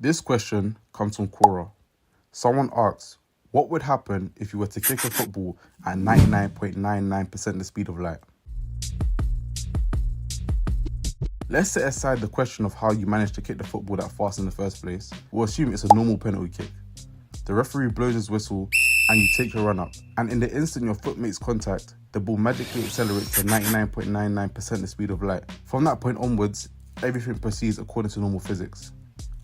This question comes from Quora. Someone asks, what would happen if you were to kick a football at 99.99% the speed of light? Let's set aside the question of how you managed to kick the football that fast in the first place. We'll assume it's a normal penalty kick. The referee blows his whistle and you take your run up. And in the instant your foot makes contact, the ball magically accelerates to 99.99% the speed of light. From that point onwards, everything proceeds according to normal physics.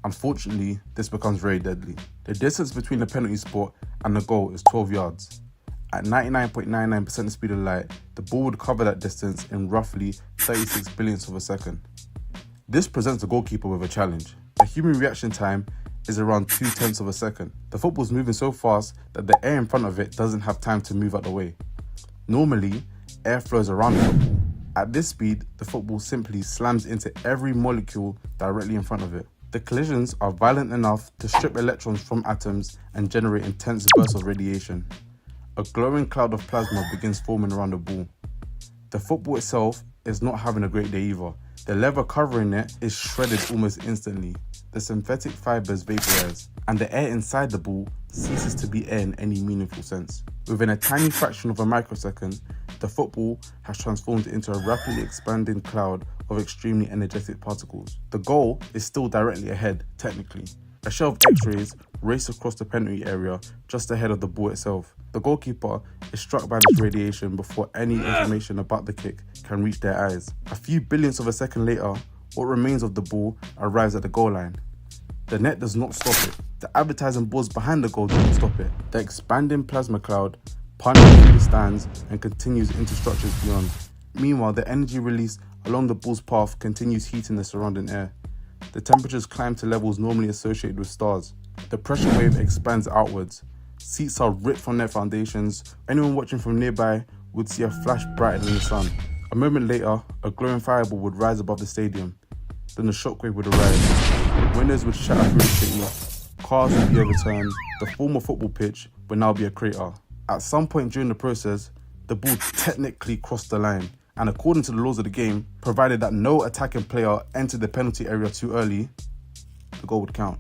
Unfortunately, this becomes very deadly. The distance between the penalty spot and the goal is 12 yards. At 99.99% the speed of light, the ball would cover that distance in roughly 36 billionths of a second. This presents the goalkeeper with a challenge. The human reaction time is around 0.2 of a second. The football's moving so fast that the air in front of it doesn't have time to move out the way. Normally, air flows around the football. At this speed, the football simply slams into every molecule directly in front of it. The collisions are violent enough to strip electrons from atoms and generate intense bursts of radiation. A glowing cloud of plasma begins forming around the ball. The football itself is not having a great day either. The leather covering it is shredded almost instantly. The synthetic fibers vaporize, and the air inside the ball ceases to be air in any meaningful sense. Within a tiny fraction of a microsecond, the football has transformed into a rapidly expanding cloud of extremely energetic particles. The goal is still directly ahead, technically. A shell of X-rays race across the penalty area just ahead of the ball itself. The goalkeeper is struck by this radiation before any information about the kick can reach their eyes. A few billionths of a second later, what remains of the ball arrives at the goal line. The net does not stop it. The advertising boards behind the goal do not stop it. The expanding plasma cloud punches through the stands and continues into structures beyond. Meanwhile, the energy released along the ball's path continues heating the surrounding air. The temperatures climb to levels normally associated with stars. The pressure wave expands outwards. Seats are ripped from their foundations. Anyone watching from nearby would see a flash brighter than the sun. A moment later, a glowing fireball would rise above the stadium. Then the shockwave would arrive. Windows would shatter through the city. Cars would be overturned. The former football pitch would now be a crater. At some point during the process, the ball technically crossed the line. And according to the laws of the game, provided that no attacking player entered the penalty area too early, the goal would count.